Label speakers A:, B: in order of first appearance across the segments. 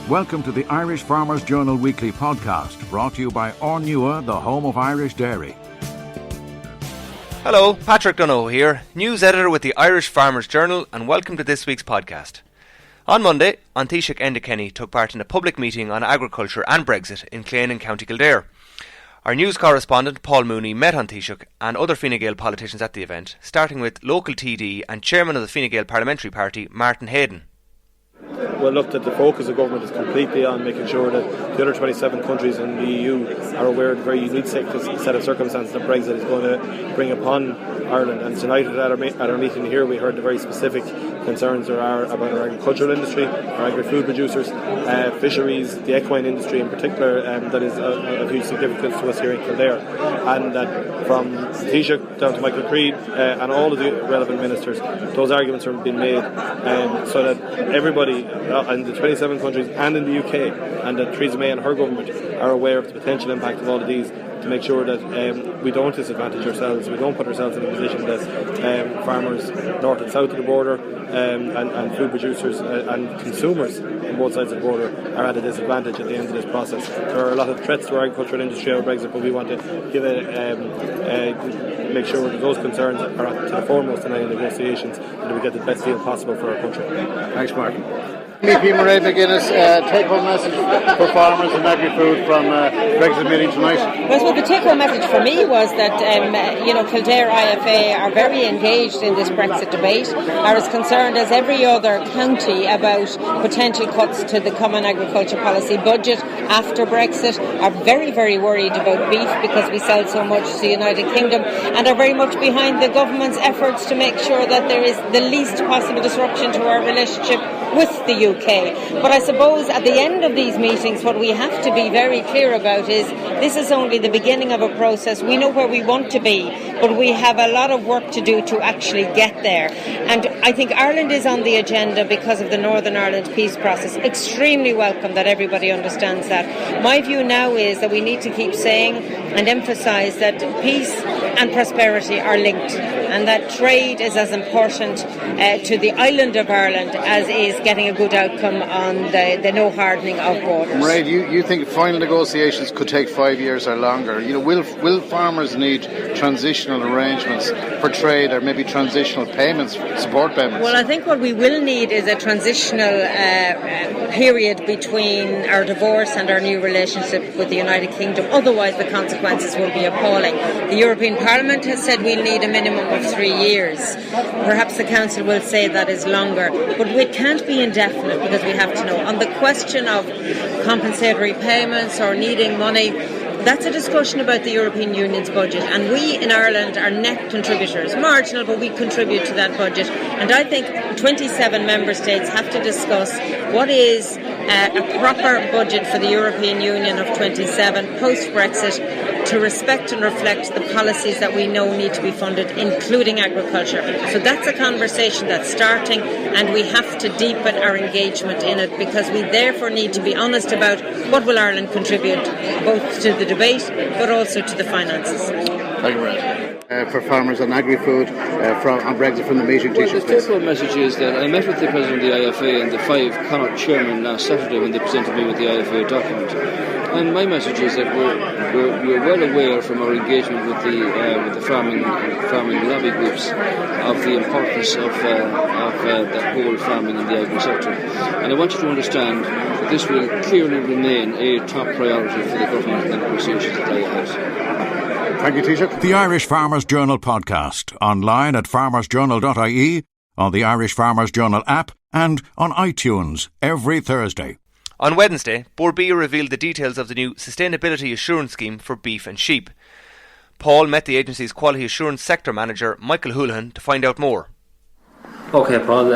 A: Welcome to the Irish Farmers Journal Weekly Podcast, brought to you by Ornua, the home of Irish dairy.
B: Hello, Patrick Donoghue here, news editor with the Irish Farmers Journal, and welcome to this week's podcast. On Monday, Taoiseach Enda Kenny took part in a public meeting on agriculture and Brexit in Clane in County Kildare. Our news correspondent Paul Mooney met Taoiseach and other Fine Gael politicians at the event, starting with local TD and chairman of the Fine Gael Parliamentary Party, Martin Hayden.
C: Well, look, that the focus of government is completely on making sure that the other 27 countries in the EU are aware of the very unique set of circumstances that Brexit is going to bring upon Ireland. And tonight at our meeting here, we heard the very specific concerns there are about our agricultural industry, our agri-food producers, fisheries, the equine industry in particular, that is of huge significance to us here in Kildare. And that from Taoiseach down to Michael Creed and all of the relevant ministers, those arguments are being made so that everybody in the 27 countries and in the UK, and that Theresa May and her government are aware of the potential impact of all of these, to make sure that we don't disadvantage ourselves, we don't put ourselves in a position that farmers north and south of the border and food producers and consumers on both sides of the border are at a disadvantage at the end of this process. There are a lot of threats to our agricultural industry over Brexit, but we want to give make sure that those concerns are to the foremost in any negotiations, and that we get the best deal possible for our country. Thanks, Mark.
D: MEP Mairead McGuinness, take-home message for farmers and agri-food from Brexit meeting tonight.
E: Well, the take-home message for me was that Kildare IFA are very engaged in this Brexit debate, are as concerned as every other county about potential cuts to the Common Agriculture Policy budget after Brexit, are very, very worried about beef because we sell so much to the United Kingdom, and are very much behind the government's efforts to make sure that there is the least possible disruption to our relationship with the UK. But I suppose at the end of these meetings, what we have to be very clear about is this is only the beginning of a process. We know where we want to be, but we have a lot of work to do to actually get there. And I think Ireland is on the agenda because of the Northern Ireland peace process. Extremely welcome that everybody understands that. My view now is that we need to keep saying and emphasise that peace and prosperity are linked, and that trade is as important to the island of Ireland as is getting a good outcome on the no hardening of borders.
D: Mairead, you think final negotiations could take 5 years or longer? Will farmers need transitional arrangements for trade, or maybe transitional payments, support payments?
E: Well, I think what we will need is a transitional period between our divorce and our new relationship with the United Kingdom. Otherwise, the consequences will be appalling. The European Parliament has said we'll need a minimum of 3 years. Perhaps the Council will say that is longer, but it can't be indefinite, because we have to know. On the question of compensatory payments or needing money, that's a discussion about the European Union's budget, and we in Ireland are net contributors, marginal, but we contribute to that budget. And I think 27 member states have to discuss what is a proper budget for the European Union of 27 post-Brexit, to respect and reflect the policies that we know need to be funded, including agriculture. So that's a conversation that's starting, and we have to deepen our engagement in it, because we therefore need to be honest about what will Ireland contribute, both to the debate but also to the finances.
D: Thank you, Mairead. For farmers and agri-food on Brexit from the meeting,
F: Well, the take-home message is that I met with the President of the IFA and the 5 Connacht chairmen last Saturday when they presented me with the IFA document. And my message is that we're well aware from our engagement with the farming lobby groups of the importance of the whole farming in the agri sector. And I want you to understand that this will clearly remain a top priority for the government in the negotiations that lie ahead.
D: Thank you, Taoiseach.
A: The Irish Farmers Journal podcast, online at farmersjournal.ie, on the Irish Farmers Journal app, and on iTunes every Thursday.
B: On Wednesday, Bord Bia revealed the details of the new Sustainability Assurance Scheme for beef and sheep. Paul met the agency's Quality Assurance Sector Manager, Michael Houlihan, to find out more.
G: Okay, Paul.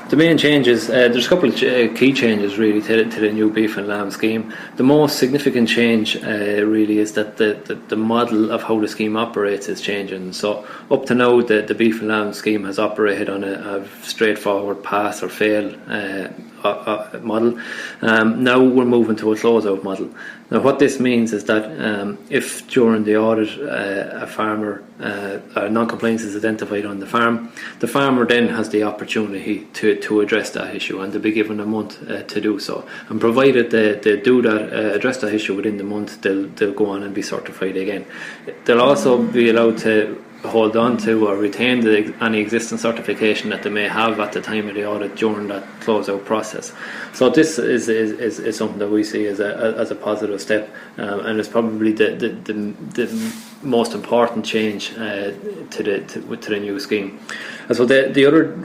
G: The main changes, there's a couple of key changes really to the new beef and lamb scheme. The most significant change really is that the model of how the scheme operates is changing. So up to now, the beef and lamb scheme has operated on a straightforward pass or fail model. Now we're moving to a close-out model. Now what this means is that if during the audit a farmer a non-compliance is identified on the farmer then has the opportunity to address that issue, and they'll be given a month to do so. And provided they do that, address that issue within the month, they'll go on and be certified again. They'll also be allowed to hold on to or retain any existing certification that they may have at the time of the audit during that close-out process. So this is something that we see as a positive step, and it's probably the most important change to the new scheme. And so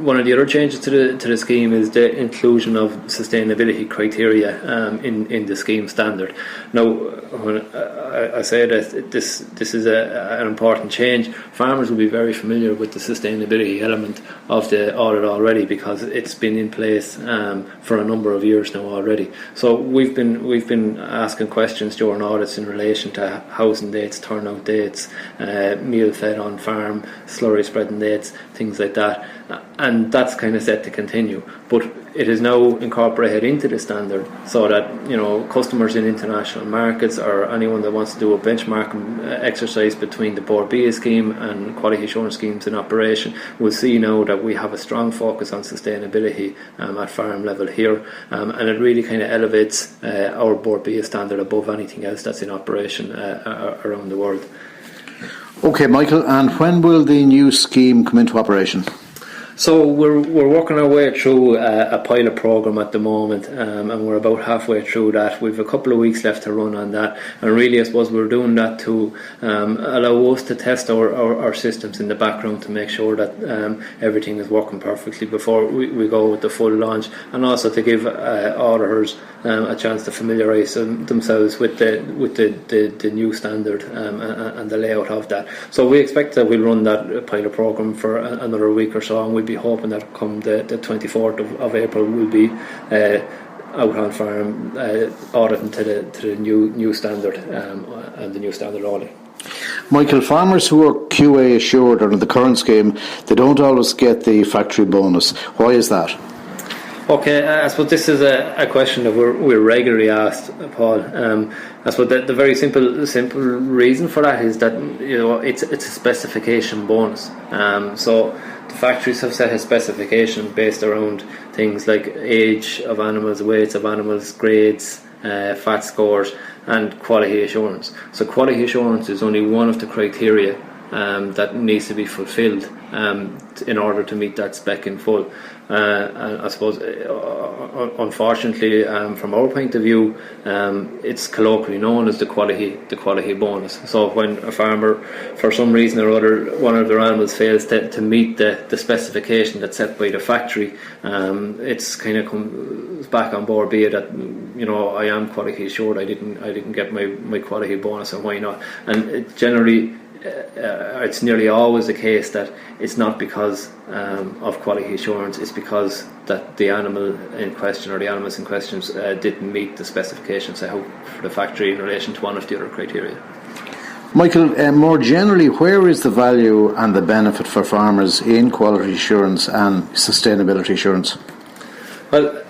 G: one of the other changes to the scheme is the inclusion of sustainability criteria in the scheme standard. Now, when I say that this is an important change, farmers will be very familiar with the sustainability element of the audit already, because it's been in place for a number of years now already. So we've been asking questions during audits in relation to housing dates, turnout dates, meal fed on farm, slurry spreading dates, things like that, and that's kind of set to continue. But it is now incorporated into the standard, so that customers in international markets or anyone that wants to do a benchmarking exercise between the Board BA scheme and quality assurance schemes in operation will see now that we have a strong focus on sustainability at farm level here, and it really kind of elevates our Board BA standard above anything else that's in operation around the world.
D: Okay, Michael, and when will the new scheme come into operation?
G: So we're working our way through a pilot programme at the moment, and we're about halfway through that. We've a couple of weeks left to run on that, and really I suppose we're doing that to allow us to test our systems in the background to make sure that everything is working perfectly before we go with the full launch, and also to give auditors a chance to familiarise themselves with the new standard and the layout of that. So we expect that we'll run that pilot programme for another week or so, and we'll be hoping that come the 24th of April we'll be out on farm auditing to the new standard and the new standard audit.
D: Michael, farmers who are QA assured under the current scheme, they don't always get the factory bonus. Why is that?
G: Okay, I suppose this is a question that we're regularly asked, Paul. I suppose the very simple reason for that is that it's a specification bonus. So the factories have set a specification based around things like age of animals, weights of animals, grades, fat scores, and quality assurance. So quality assurance is only one of the criteria that needs to be fulfilled in order to meet that spec in full. And I suppose, unfortunately, from our point of view, it's colloquially known as the quality bonus. So when a farmer, for some reason or other, one of their animals fails to meet the specification that's set by the factory, it's kind of comes back on board, be it that I am quality assured, I didn't get my quality bonus, and why not? And it generally. It's nearly always the case that it's not because of quality assurance, it's because that the animal in question or the animals in question didn't meet the specifications set out for the factory in relation to one of the other criteria.
D: Michael, more generally, where is the value and the benefit for farmers in quality assurance and sustainability assurance?
G: Well,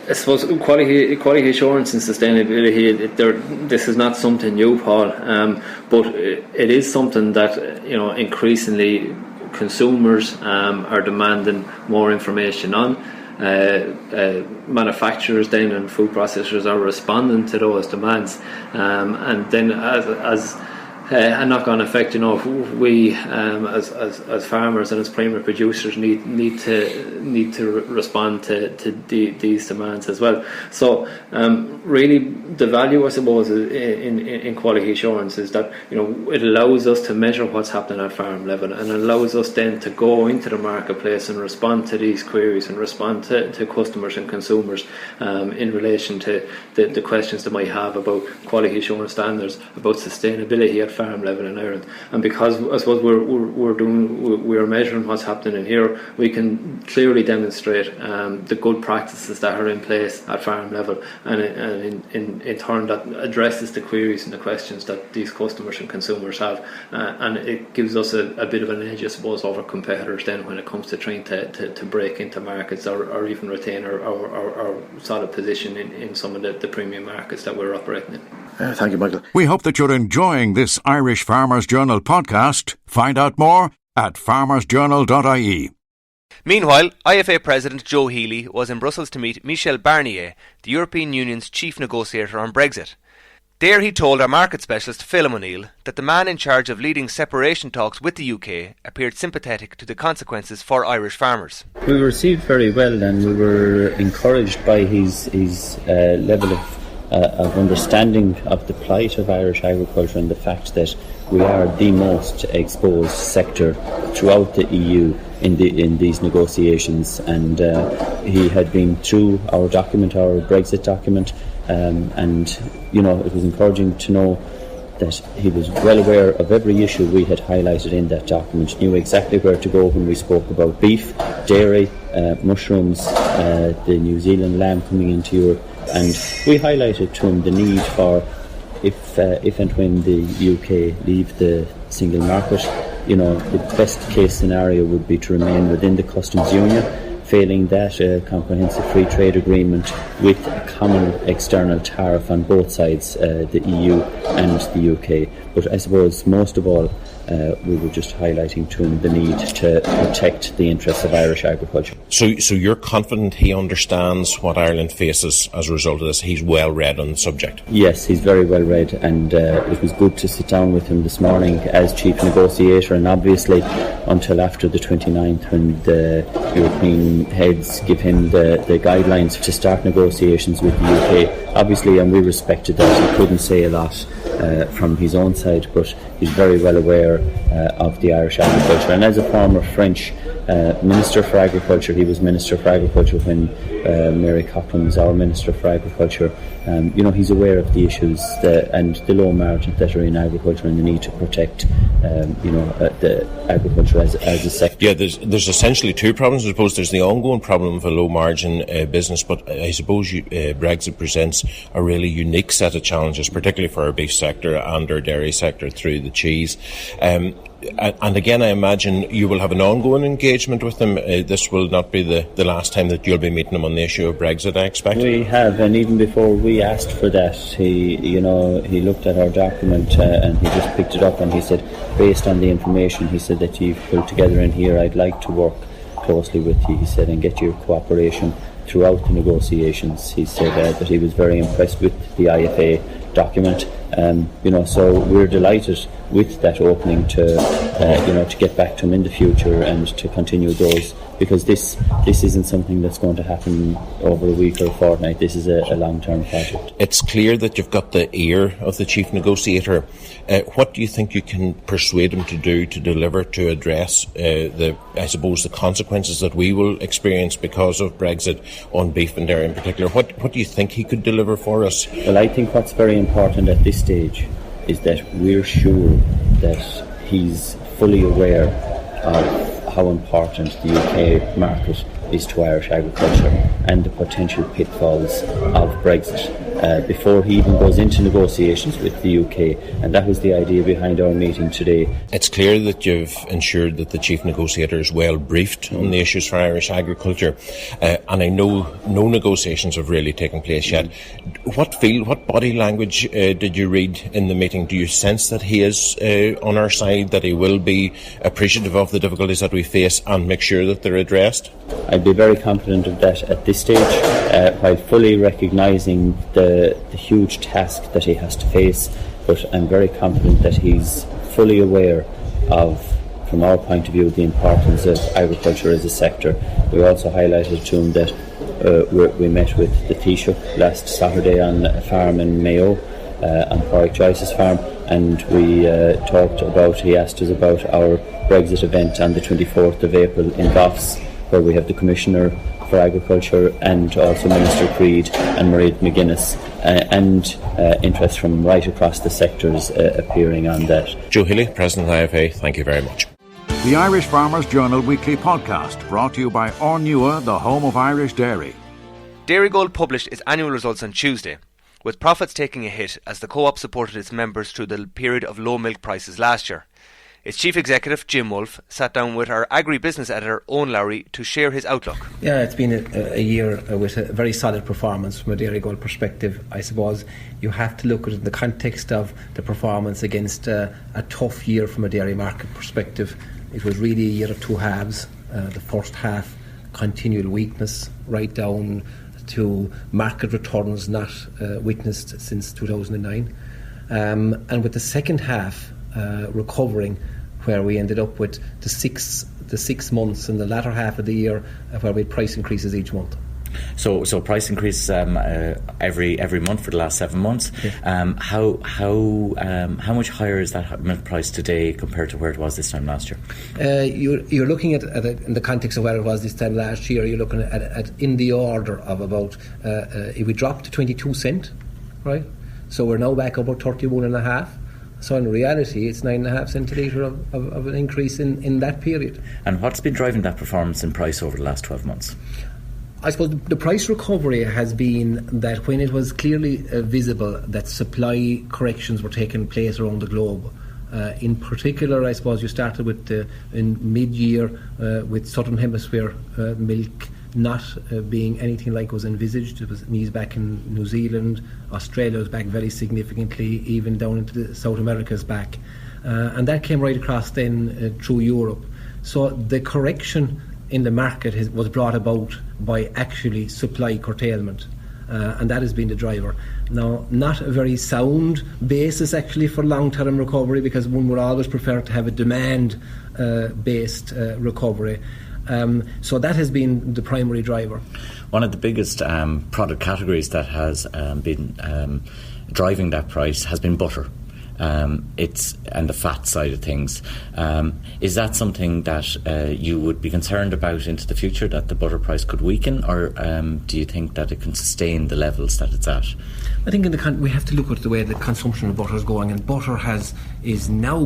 G: I suppose quality assurance and sustainability, this is not something new, Paul, but it is something that increasingly consumers are demanding more information on. Manufacturers then and food processors are responding to those demands, and then as a knock-on effect, we as farmers and as primary producers need to respond to these demands as well. So really, the value, I suppose, in quality assurance is that it allows us to measure what's happening at farm level, and it allows us then to go into the marketplace and respond to these queries and respond to customers and consumers in relation to the questions they might have about quality assurance standards, about sustainability at farm level in Ireland. And because I suppose we're measuring what's happening in here, we can clearly demonstrate the good practices that are in place at farm level, and in turn that addresses the queries and the questions that these customers and consumers have, and it gives us a bit of an edge, I suppose, over competitors then when it comes to trying to break into markets or even retain our solid position in some of the premium markets that we're operating in.
D: Thank you, Michael.
A: We hope that you're enjoying this Irish Farmers Journal podcast. Find out more at farmersjournal.ie.
B: Meanwhile, IFA President Joe Healy was in Brussels to meet Michel Barnier, the European Union's chief negotiator on Brexit. There he told our market specialist Phelim O'Neill that the man in charge of leading separation talks with the UK appeared sympathetic to the consequences for Irish farmers.
H: We were received very well, and we were encouraged by his level of understanding of the plight of Irish agriculture and the fact that we are the most exposed sector throughout the EU in these negotiations. And he had been through our document, our Brexit document, and it was encouraging to know that he was well aware of every issue we had highlighted in that document, knew exactly where to go when we spoke about beef, dairy, mushrooms, the New Zealand lamb coming into Europe. And we highlighted to him the need for, if and when the UK leave the single market, the best case scenario would be to remain within the customs union. Failing that, a comprehensive free trade agreement with a common external tariff on both sides, the EU and the UK. But I suppose most of all, we were just highlighting to him the need to protect the interests of Irish agriculture.
I: So you're confident he understands what Ireland faces as a result of this? He's well read on the subject?
H: Yes, he's very well read, and it was good to sit down with him this morning as chief negotiator, and obviously until after the 29th when the European heads give him the guidelines to start negotiations with the UK. Obviously, and we respected that, he couldn't say a lot from his own side, but he's very well aware of the Irish agriculture. And as a former French Minister for Agriculture, he was Minister for Agriculture when Mary Coughlin was our Minister for Agriculture. He's aware of the issues and the low margins that are in agriculture and the need to protect the agriculture as a sector.
I: Yeah, there's essentially two problems. I suppose there's the ongoing problem of a low margin business, but I suppose Brexit presents a really unique set of challenges, particularly for our beef sector and our dairy sector through the cheese. And again, I imagine you will have an ongoing engagement with them. This will not be the last time that you'll be meeting them on the issue of Brexit, I expect.
H: We have, and even before we asked for that, he looked at our document and he just picked it up and he said, based on the information, he said that you've put together in here, I'd like to work closely with you, he said, and get your cooperation throughout the negotiations. He said that he was very impressed with the IFA document. So we're delighted with that opening to get back to him in the future and to continue those, because this isn't something that's going to happen over a week or a fortnight. This is a long-term project.
I: It's clear that you've got the ear of the chief negotiator. What do you think you can persuade him to do to deliver to address the consequences that we will experience because of Brexit on beef and dairy in particular? What do you think he could deliver for us?
H: Well, I think what's very important at this stage is that we're sure that he's fully aware of how important the UK market is to Irish agriculture and the potential pitfalls of Brexit before he even goes into negotiations with the UK, and that was the idea behind our meeting today.
I: It's clear that you've ensured that the chief negotiator is well briefed on the issues for Irish agriculture, and I know no negotiations have really taken place yet. What body language did you read in the meeting? Do you sense that he is on our side, that he will be appreciative of the difficulties that we face and make sure that they're addressed?
H: I'd be very confident of that at this stage, while fully recognising the huge task that he has to face, but I'm very confident that he's fully aware of, from our point of view, the importance of agriculture as a sector. We also highlighted to him that we met with the Taoiseach last Saturday on a farm in Mayo, on Porrick Joyce's farm, and we he asked us about our Brexit event on the 24th of April in Goffs, where we have the Commissioner for Agriculture, and also Minister Creed and Mairead McGuinness, and interest from right across the sectors appearing on that.
I: Joe Healy, President of IFA, thank you very much.
A: The Irish Farmers Journal Weekly Podcast, brought to you by Ornua, the home of Irish dairy.
B: Dairygold published its annual results on Tuesday, with profits taking a hit as the co-op supported its members through the period of low milk prices last year. Its chief executive, Jim Woulfe, sat down with our agri-business editor, Owen Lowry, to share his outlook.
J: Yeah, it's been a year with a very solid performance from a Dairygold perspective. I suppose you have to look at it in the context of the performance against a tough year from a dairy market perspective. It was really a year of two halves. The first half, continual weakness right down to market returns not witnessed since 2009. And with the second half recovering, where we ended up with the six months in the latter half of the year where we had price increases each month.
K: So price increases every month for the last 7 months. Yeah. How much higher is that milk price today compared to where it was this time last year?
J: You're looking at it in the context of where it was this time last year. You're looking at in the order of about if we dropped to 22 cent, right? So we're now back about 31.5. So in reality, it's 9.5 cent a litre of an increase in that period.
K: And what's been driving that performance in price over the last 12 months?
J: I suppose the price recovery has been that when it was clearly visible that supply corrections were taking place around the globe. In particular, I suppose you started with in mid-year with Southern Hemisphere milk not being anything like was envisaged. It was knees back in New Zealand, Australia was back very significantly, even down into the South America's back. And that came right across then through Europe. So the correction in the market was brought about by actually supply curtailment, and that has been the driver. Now, not a very sound basis actually for long-term recovery, because one would always prefer to have a demand-based recovery. So that has been the primary driver.
K: One of the biggest product categories that has been driving that price has been butter. It's and the fat side of things. Is that something that you would be concerned about into the future, that the butter price could weaken, or do you think that it can sustain the levels that it's at?
J: I think we have to look at the way the consumption of butter is going, and butter is now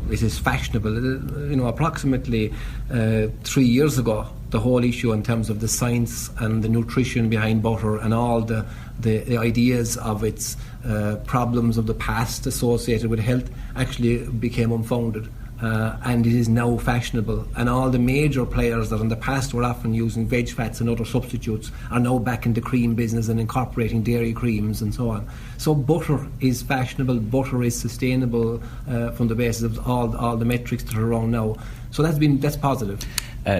J: it is fashionable. Approximately 3 years ago, the whole issue in terms of the science and the nutrition behind butter and all the ideas of its problems of the past associated with health actually became unfounded. And it is now fashionable, and all the major players that in the past were often using veg fats and other substitutes are now back in the cream business and incorporating dairy creams and so on. So butter is fashionable, butter is sustainable from the basis of all the metrics that are around now. So that's positive.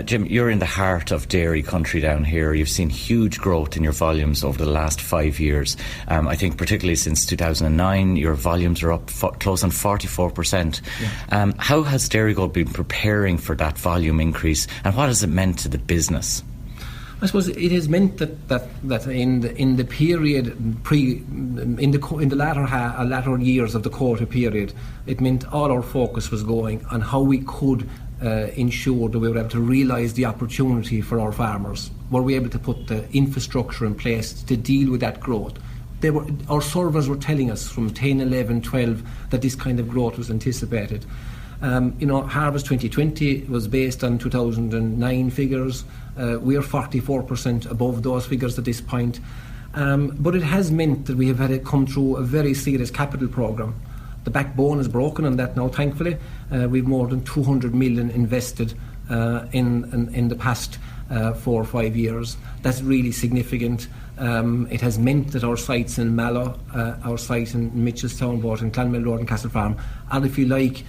K: Jim, you're in the heart of dairy country down here. You've seen huge growth in your volumes over the last 5 years. I think particularly since 2009, your volumes are up close on 44%. Yeah. How has Dairygold been preparing for that volume increase, and what has it meant to the business?
J: I suppose it has meant that in the period in the latter years of the quota period, it meant all our focus was going on how we could ensure that we were able to realise the opportunity for our farmers. Were we able to put the infrastructure in place to deal with that growth? Our surveys were telling us from 10, 11, 12 that this kind of growth was anticipated. Harvest 2020 was based on 2009 figures. We are 44% above those figures at this point. But it has meant that we have had to come through a very serious capital programme. The backbone is broken on that now, thankfully. We've more than 200 million invested in the past 4 or 5 years. That's really significant. It has meant that our sites in Mallow, our site in Mitchelstown, both in Clonmel Road and Castle Farm, are, if you like,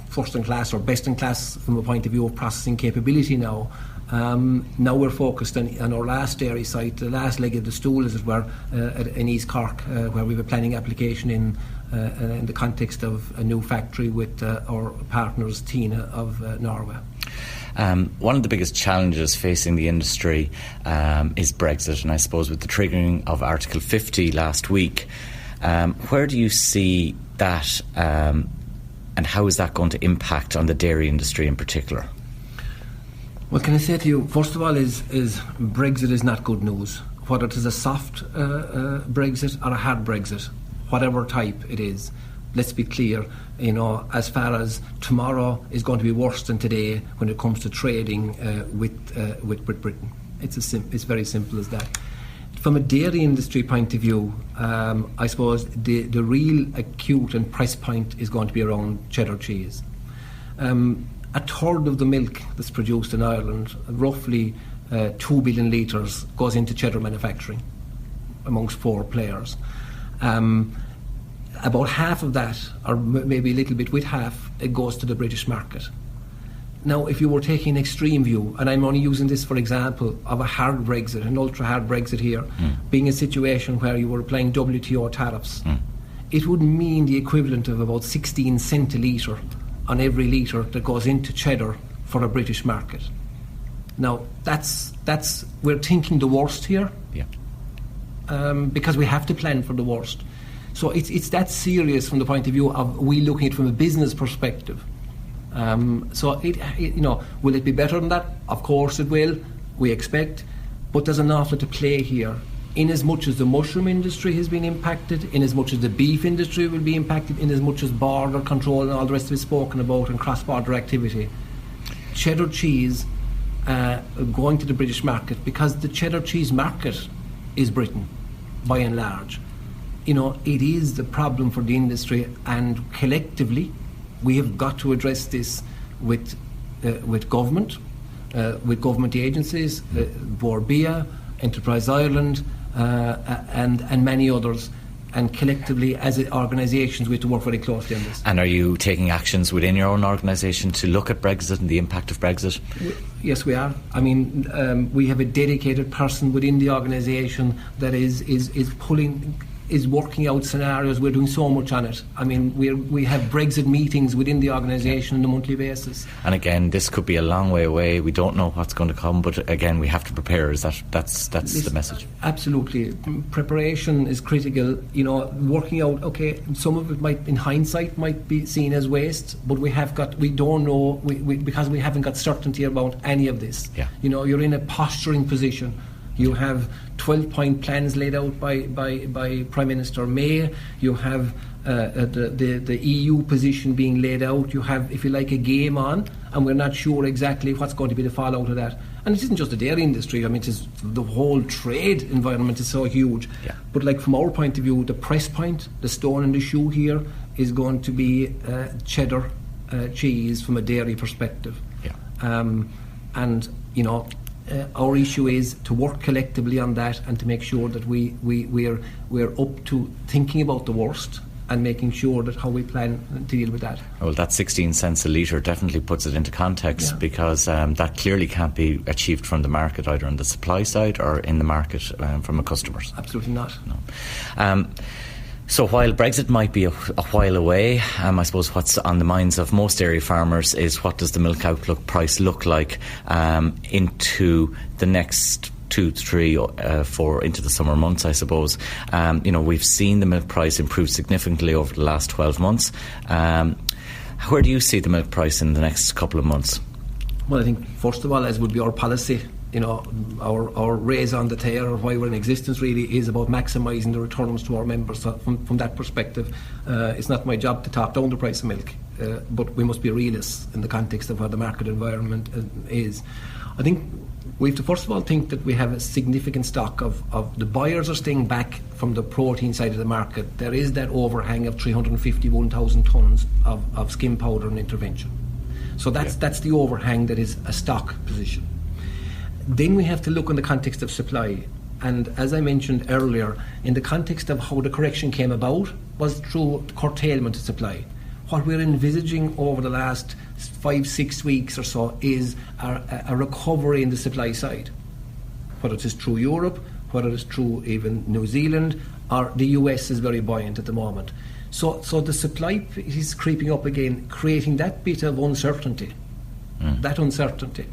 J: first in class or best in class from a point of view of processing capability now. Now we're focused on our last dairy site, the last leg of the stool, as it were, in East Cork, where we have a planning application in the context of a new factory with our partners, Tina of Norway.
K: One of the biggest challenges facing the industry is Brexit, and I suppose with the triggering of Article 50 last week, where do you see that and how is that going to impact on the dairy industry in particular?
J: What can I say to you? First of all, is Brexit is not good news. Whether it is a soft Brexit or a hard Brexit, whatever type it is, let's be clear. As far as tomorrow is going to be worse than today when it comes to trading with Britain. It's very simple as that. From a dairy industry point of view, I suppose the real acute and press point is going to be around cheddar cheese. A third of the milk that's produced in Ireland, roughly 2 billion litres, goes into cheddar manufacturing amongst 4 players. About half of that, or maybe a little bit with half, it goes to the British market. Now, if you were taking an extreme view, and I'm only using this for example of a hard Brexit, an ultra-hard Brexit here, being a situation where you were applying WTO tariffs, it would mean the equivalent of about 16 cents a litre on every litre that goes into cheddar for a British market. Now, that's we're thinking the worst here, because we have to plan for the worst. So it's that serious from the point of view of we looking at it from a business perspective. So will it be better than that? Of course it will. We expect, but there's an awful lot to play here. In as much as the mushroom industry has been impacted, in as much as the beef industry will be impacted, in as much as border control and all the rest of it spoken about and cross-border activity, cheddar cheese going to the British market, because the cheddar cheese market is Britain by and large. It is the problem for the industry, and collectively we have got to address this with government, with government agencies, Borbia, Enterprise Ireland, and many others, and collectively as organisations we have to work very closely on this.
K: And are you taking actions within your own organisation to look at Brexit and the impact of Brexit?
J: Yes, we are. I mean, we have a dedicated person within the organisation that is working out scenarios. We're doing so much on it. I mean, we have Brexit meetings within the organisation on a monthly basis.
K: And again, this could be a long way away. We don't know what's going to come, but again, we have to prepare. That's the message?
J: Absolutely. Preparation is critical. Working out, okay, some of it might, in hindsight, might be seen as waste, but we don't know, because we haven't got certainty about any of this.
K: Yeah.
J: You're in a posturing position. You have 12-point plans laid out by Prime Minister May. You have the EU position being laid out. You have, if you like, a game on, and we're not sure exactly what's going to be the fallout of that. And it isn't just the dairy industry. I mean, the whole trade environment is so huge.
K: Yeah.
J: But like from our point of view, the press point, the stone in the shoe here, is going to be cheddar cheese from a dairy perspective.
K: Yeah.
J: Our issue is to work collectively on that and to make sure that we're up to thinking about the worst and making sure that how we plan to deal with that.
K: Well, that 16 cents a litre definitely puts it into context, because that clearly can't be achieved from the market, either on the supply side or in the market from a customer's.
J: Absolutely not.
K: No. So while Brexit might be a while away, I suppose what's on the minds of most dairy farmers is what does the milk outlook price look like into the next 2, 3, 4 into the summer months, I suppose. We've seen the milk price improve significantly over the last 12 months. Where do you see the milk price in the next couple of months?
J: Well, I think first of all, as would be our policy, our raison d'etre, or why we're in existence, really is about maximising the returns to our members. So from that perspective, it's not my job to top down the price of milk, but we must be realists in the context of where the market environment is. I think we have to first of all think that we have a significant stock of the buyers are staying back from the protein side of the market. There is that overhang of 351,000 tonnes of skim powder and intervention. So that's the overhang that is a stock position. Then we have to look in the context of supply. And as I mentioned earlier, in the context of how the correction came about was through curtailment of supply. What we're envisaging over the last 5-6 weeks or so is a recovery in the supply side. Whether it is through Europe, whether it's through even New Zealand, or the US is very buoyant at the moment. So the supply is creeping up again, creating that bit of uncertainty. That uncertainty.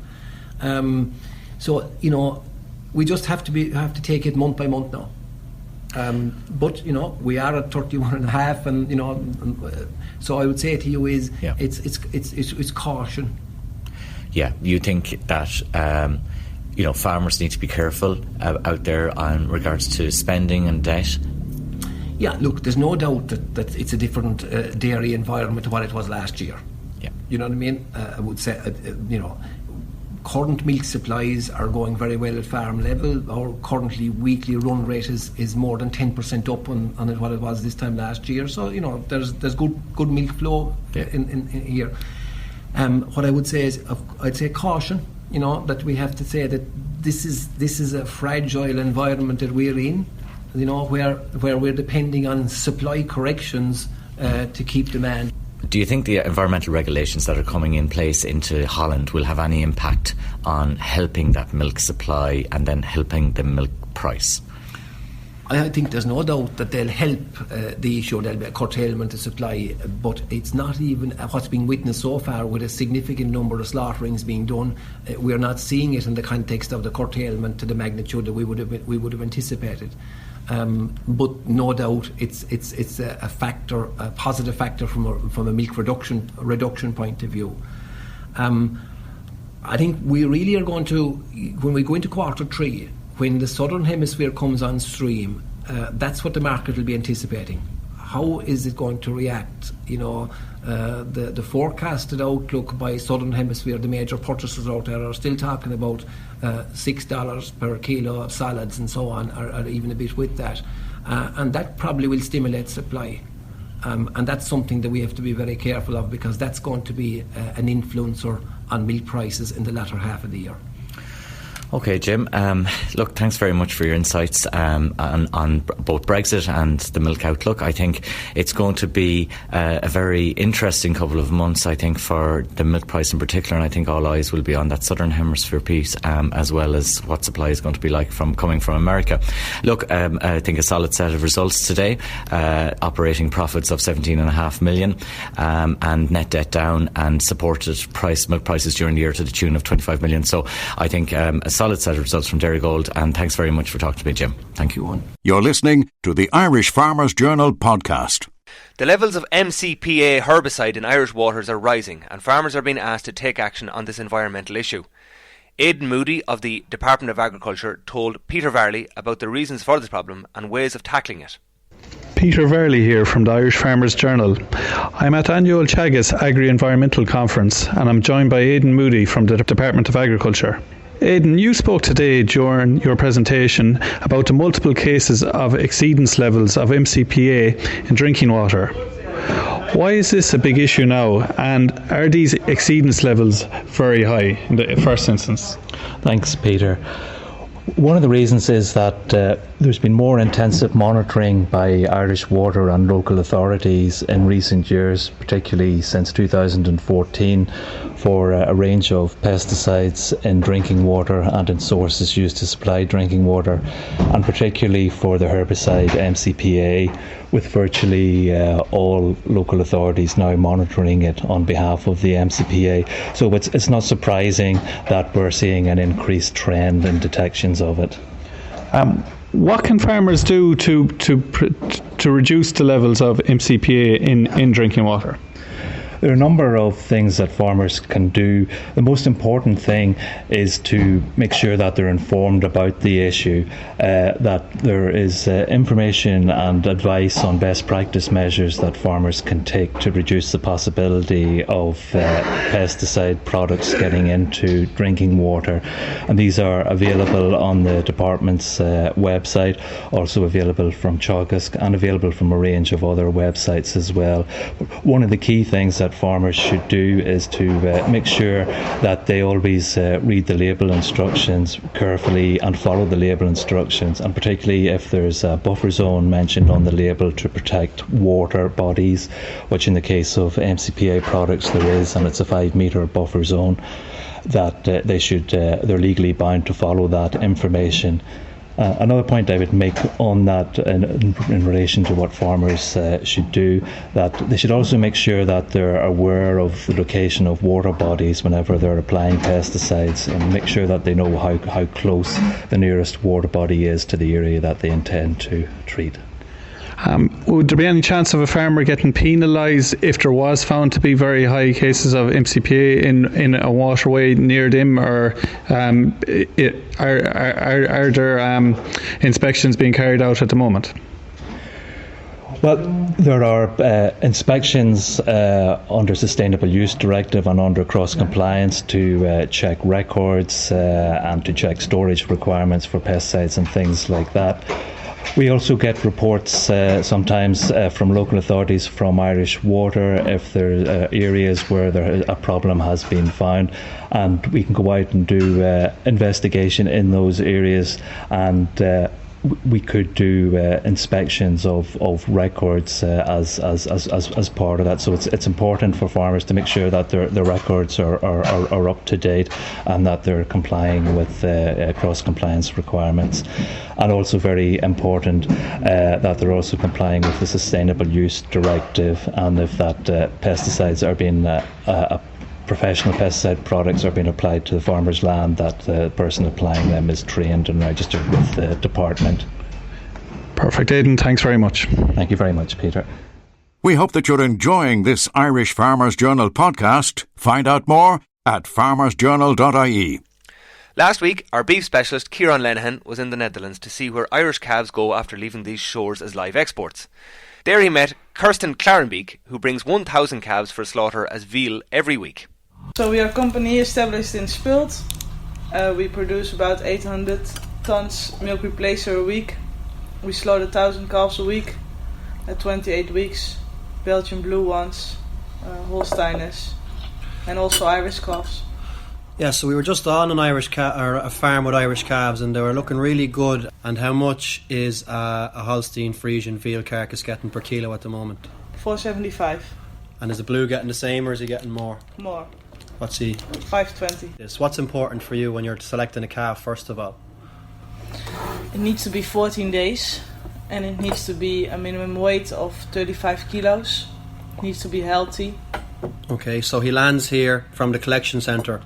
J: So we just have to take it month by month now. But we are at 31.5, and so I would say to you is it's caution.
K: Yeah, you think that farmers need to be careful out there on regards to spending and debt?
J: Yeah, look, there's no doubt that it's a different dairy environment to what it was last year.
K: Yeah.
J: You know what I mean? I would say, current milk supplies are going very well at farm level. Our currently weekly run rate is more than 10% up on what it was this time last year. So, there's good milk flow in here. What I would say is, I'd say caution, that we have to say that this is a fragile environment that we're in, where we're depending on supply corrections to keep demand.
K: Do you think the environmental regulations that are coming in place into Holland will have any impact on helping that milk supply and then helping the milk price?
J: I think there's no doubt that they'll help the issue. There'll be a curtailment of supply, but it's not even what's been witnessed so far with a significant number of slaughterings being done. We're not seeing it in the context of the curtailment to the magnitude that we would have anticipated. But no doubt it's a factor, a positive factor from a milk reduction point of view. I think we really are going to, when we go into quarter 3, when the southern hemisphere comes on stream, that's what the market will be anticipating. How is it going to react? The forecasted outlook by southern hemisphere, the major purchasers out there are still talking about $6 per kilo of solids and so on, or even a bit with that. And that probably will stimulate supply. And that's something that we have to be very careful of, because that's going to be an influencer on milk prices in the latter half of the year.
K: Okay, Jim. Look, thanks very much for your insights on both Brexit and the milk outlook. I think it's going to be a very interesting couple of months, I think, for the milk price in particular, and I think all eyes will be on that southern hemisphere piece, as well as what supply is going to be like coming from America. Look, I think a solid set of results today. Operating profits of 17.5 million, and net debt down, and supported milk prices during the year to the tune of 25 million. So I think a solid set of results from Dairygold, and thanks very much for talking to me, Jim. Thank you.
A: You're listening to the Irish Farmers Journal podcast.
B: The levels of MCPA herbicide in Irish waters are rising, and farmers are being asked to take action on this environmental issue. Aidan Moody of the Department of Agriculture told Peter Varley about the reasons for this problem and ways of tackling it.
L: Peter Varley here from the Irish Farmers Journal. I'm at annual Teagasc Agri-Environmental Conference, and I'm joined by Aidan Moody from the Department of Agriculture. Aidan, you spoke today during your presentation about the multiple cases of exceedance levels of MCPA in drinking water. Why is this a big issue now, and are these exceedance levels very high in the first instance?
H: Thanks, Peter. One of the reasons is that there's been more intensive monitoring by Irish water and local authorities in recent years, particularly since 2014, for a range of pesticides in drinking water and in sources used to supply drinking water, and particularly for the herbicide MCPA, with virtually all local authorities now monitoring it on behalf of the MCPA. So it's not surprising that we're seeing an increased trend in detections of it.
L: What can farmers do to reduce the levels of MCPA in drinking water?
H: There are a number of things that farmers can do. The most important thing is to make sure that they're informed about the issue, that there is information and advice on best practice measures that farmers can take to reduce the possibility of pesticide products getting into drinking water. And these are available on the department's website, also available from Teagasc, and available from a range of other websites as well. One of the key things that farmers should do is to make sure that they always read the label instructions carefully and follow the label instructions, and particularly if there's a buffer zone mentioned on the label to protect water bodies, which in the case of MCPA products there is, and it's a 5 metre buffer zone, that they're legally bound to follow that information. Another point I would make on that in relation to what farmers should do, that they should also make sure that they're aware of the location of water bodies whenever they're applying pesticides, and make sure that they know how close the nearest water body is to the area that they intend to treat.
L: Would there be any chance of a farmer getting penalised if there was found to be very high cases of MCPA in a waterway near them, or are there inspections being carried out at the moment?
M: Well, there are inspections under Sustainable Use Directive and under cross-compliance to check records and to check storage requirements for pesticides and things like that. We also get reports sometimes from local authorities, from Irish Water, if there are areas where a problem has been found, and we can go out and do investigation in those areas, and we could do inspections of records as part of that. So it's important for farmers to make sure that their records are up to date and that they're complying with cross-compliance requirements, and also very important that they're also complying with the Sustainable Use Directive, and if that pesticides are being professional pesticide products are being applied to the farmer's land, that the person applying them is trained and registered with the department.
L: Perfect. Aidan, thanks very much.
M: Thank you very much, Peter.
A: We hope that you're enjoying this Irish Farmers Journal podcast. Find out more at farmersjournal.ie.
B: Last week, our beef specialist Ciarán Lenihan was in the Netherlands to see where Irish calves go after leaving these shores as live exports. There he met Kirsten Clarenbeek, who brings 1,000 calves for slaughter as veal every week.
N: So we are a company established in Spult. We produce about 800 tons milk replacer a week. We slaughter 1,000 calves a week at 28 weeks. Belgian blue ones, Holsteiners, and also Irish calves.
O: Yeah, so we were just on an a farm with Irish calves, and they were looking really good. And how much is a Holstein Friesian veal carcass getting per kilo at the moment?
N: $4.75.
O: And is the blue getting the same, or is he getting more?
N: More.
O: What's he?
N: $5.20.
O: What's important for you when you're selecting a calf, first of all?
N: It needs to be 14 days, and it needs to be a minimum weight of 35 kilos. It needs to be healthy.
O: Okay, so he lands here from the collection centre.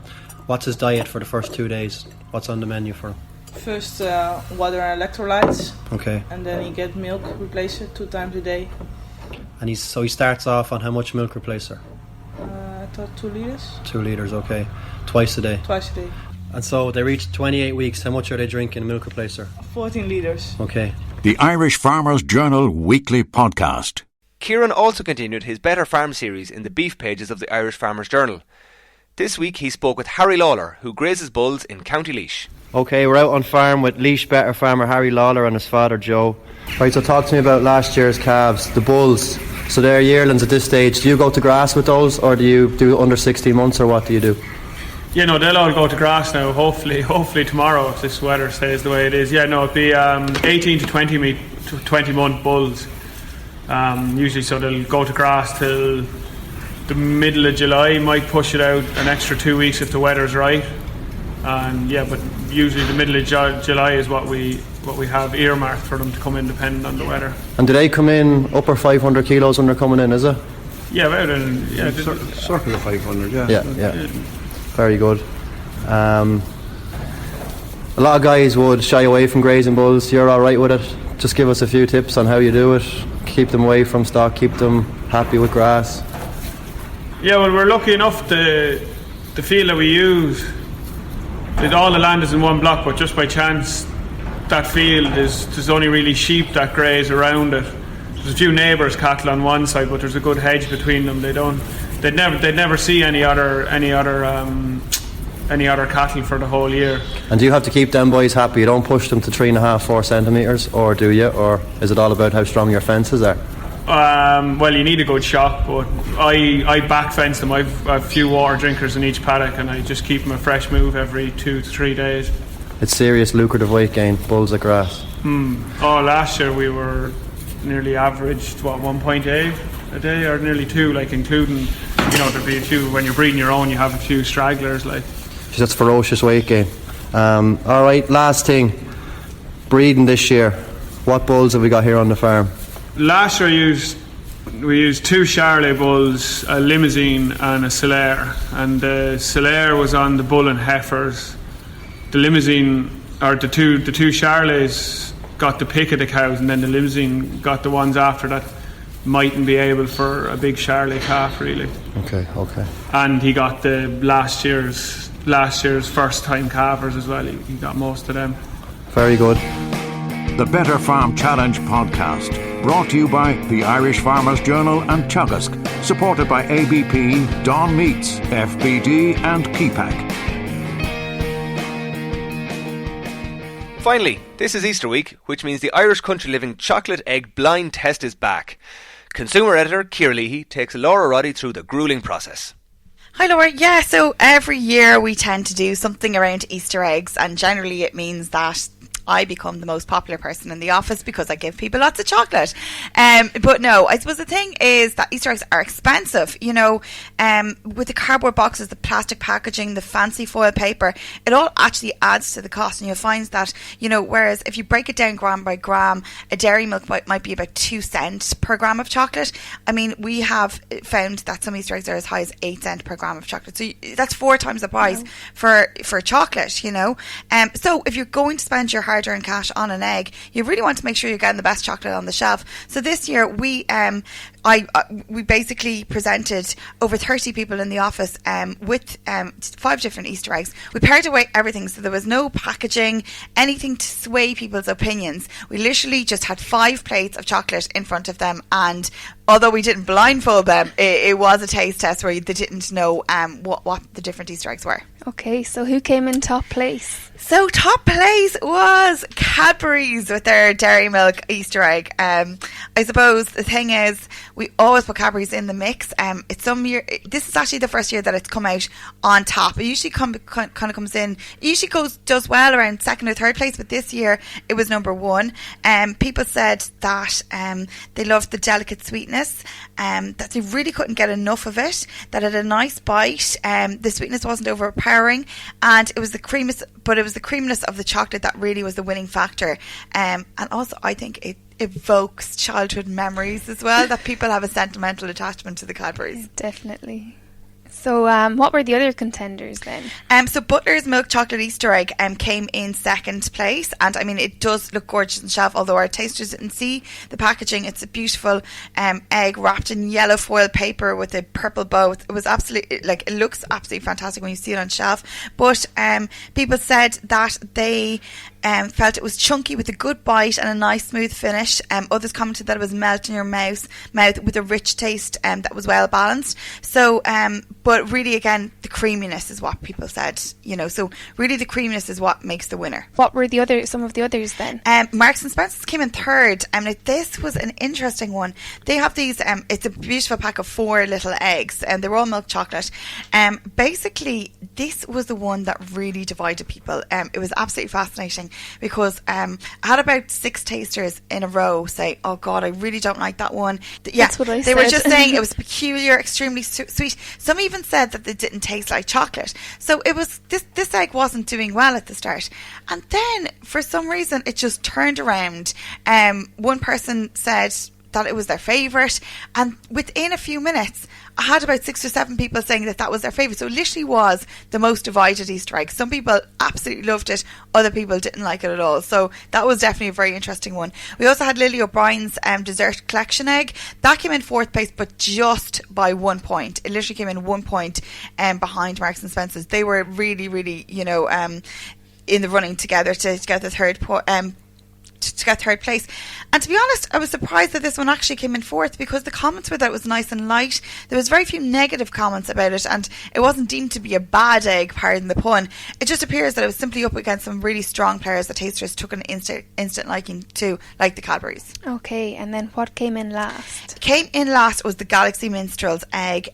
O: What's his diet for the first 2 days? What's on the menu for him?
N: First, water and electrolytes.
O: Okay.
N: And then he get milk replacer 2 times a day.
O: And he starts off on how much milk replacer?
N: I thought 2 litres.
O: 2 litres, okay. Twice a day?
N: Twice a day.
O: And so they reach 28 weeks. How much are they drinking milk replacer?
N: 14 litres.
O: Okay.
A: The Irish Farmers Journal weekly podcast.
B: Ciarán also continued his Better Farm series in the beef pages of the Irish Farmers Journal. This week he spoke with Harry Lawler, who grazes bulls in County Laois.
P: Okay, we're out on farm with Laois Better farmer Harry Lawler and his father Joe. Right, so talk to me about last year's calves, the bulls. So they're yearlings at this stage. Do you go to grass with those, or do you do under 16 months, or what do you do?
Q: Yeah, no, they'll all go to grass now, hopefully tomorrow, if this weather stays the way it is. Yeah, no, it'll be 18 to 20 month bulls. Usually, so they'll go to grass till the middle of July. Might push it out an extra 2 weeks if the weather's right. And yeah, but usually the middle of July is what we have earmarked for them to come in, depending on the weather.
P: And do they come in upper 500 kilos when they're coming in, is it?
Q: Yeah, about
R: circle of 500.
P: Yeah. Very good. A lot of guys would shy away from grazing bulls. You're all right with it? Just give us a few tips on how you do it. Keep them away from stock, keep them happy with grass.
Q: Yeah, well, we're lucky enough the field that we use, all the land is in one block, but just by chance that field there's only really sheep that graze around it. There's a few neighbours' cattle on one side, but there's a good hedge between them. They'd never see any other cattle for the whole year.
P: And do you have to keep them boys happy? You don't push them to 3.5-4 centimetres, or do you? Or is it all about how strong your fences are?
Q: Well, you need a good shot, but I back fence them. I've a few water drinkers in each paddock, and I just keep them a fresh move every 2 to 3 days.
P: It's serious lucrative weight gain, bulls at grass.
Q: Last year we were nearly averaged 1.8 a day, or nearly 2, like including, there'd be a few when you're breeding your own. You have a few stragglers, like.
P: That's ferocious weight gain. All right, last thing, breeding this year. What bulls have we got here on the farm?
Q: Last year we used 2 Charolais bulls, a Limousine and a Solaire, and the Solaire was on the bull and heifers. The Limousine, or the two Charolais, got the pick of the cows, and then the limousine got the ones after that mightn't be able for a big Charolais calf, really.
P: Okay.
Q: And he got the last year's first time calvers as well. He got most of them.
P: Very good.
A: The Better Farm Challenge podcast, brought to you by the Irish Farmers Journal and Teagasc, supported by ABP, Don Meats, FBD and Keepack.
B: Finally, this is Easter week, which means the Irish Country Living chocolate egg blind test is back. Consumer editor Ciara Leahy takes Laura Roddy through the gruelling process.
S: Hi Laura, yeah, so every year we tend to do something around Easter eggs, and generally it means that I become the most popular person in the office because I give people lots of chocolate. But no, I suppose the thing is that Easter eggs are expensive, you know, with the cardboard boxes, the plastic packaging, the fancy foil paper, it all actually adds to the cost. And you'll find that, you know, whereas if you break it down gram by gram, a dairy milk might be about 2 cents per gram of chocolate. I mean, we have found that some Easter eggs are as high as 8 cents per gram of chocolate. So that's 4 times the price for chocolate, you know. So if you're going to spend your hard-earned cash on an egg, you really want to make sure you're getting the best chocolate on the shelf. So this year we basically presented over 30 people in the office with 5 different Easter eggs. We paired away everything, so there was no packaging, anything to sway people's opinions. We literally just had 5 plates of chocolate in front of them, and although we didn't blindfold them, it was a taste test where they didn't know what the different Easter eggs were.
T: Okay, so who came in top place?
S: So top place was Cadbury's with their dairy milk Easter egg. I suppose the thing is, we always put Cadbury's in the mix. It's some year. This is actually the first year that it's come out on top. It usually kind of comes in. It usually does well around 2nd or 3rd place, but this year it was number 1. People said that they loved the delicate sweetness. That they really couldn't get enough of it. That it had a nice bite. The sweetness wasn't overpowering, and it was the creaminess. But it was the creaminess of the chocolate that really was the winning factor. And also, I think it evokes childhood memories as well, that people have a sentimental attachment to the Cadbury's.
T: Yeah, definitely. So what were the other contenders then?
S: So Butler's Milk Chocolate Easter Egg came in 2nd place, and I mean it does look gorgeous on the shelf, although our tasters didn't see the packaging. It's a beautiful egg wrapped in yellow foil paper with a purple bow. It was absolutely, like, it looks absolutely fantastic when you see it on shelf. But people said that they felt it was chunky with a good bite and a nice smooth finish. Others commented that it was melt in your mouth with a rich taste that was well balanced. So but really, again, the creaminess is what people said, you know. So really, the creaminess is what makes the winner.
T: What were some of the others then?
S: Marks and Spencer's came in 3rd. Now this was an interesting one. They have these. It's a beautiful pack of 4 little eggs, and they were all milk chocolate. Basically, this was the one that really divided people. It was absolutely fascinating because I had about 6 tasters in a row say, "Oh God, I really don't like that one."
T: That's what I said.
S: They were just saying it was peculiar, extremely sweet. Some even said that they didn't taste like chocolate. So it was this egg wasn't doing well at the start, and then for some reason it just turned around. One person said that it was their favourite, and within a few minutes I had about 6 or 7 people saying that was their favourite. So it literally was the most divided Easter egg. Some people absolutely loved it, other people didn't like it at all. So that was definitely a very interesting one. We also had Lily O'Brien's dessert collection egg. That came in 4th place, but just by 1 point. It literally came in 1 point behind Marks and Spencer's. They were really, really, you know, in the running together to get the third place. And to be honest, I was surprised that this one actually came in 4th, because the comments were that it was nice and light. There was very few negative comments about it, and it wasn't deemed to be a bad egg, pardon the pun. It just appears that it was simply up against some really strong players that tasters took an instant liking to, like the Cadbury's.
T: Okay, and then what came in last?
S: Came in last was the Galaxy Minstrel's egg.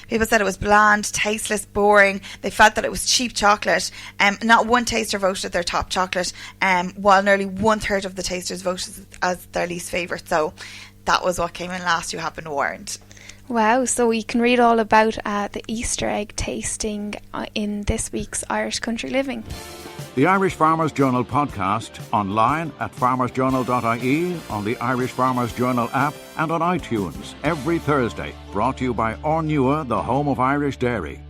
S: People said it was bland, tasteless, boring. They felt that it was cheap chocolate. Not one taster voted their top chocolate, while nearly 1/3 of the tasters voted as their least favourite. So that was what came in last. You have been warned.
T: Wow, so you can read all about the Easter egg tasting in this week's Irish Country Living.
A: The Irish Farmers Journal podcast, online at farmersjournal.ie, on the Irish Farmers Journal app and on iTunes every Thursday. Brought to you by Ornua, the home of Irish dairy.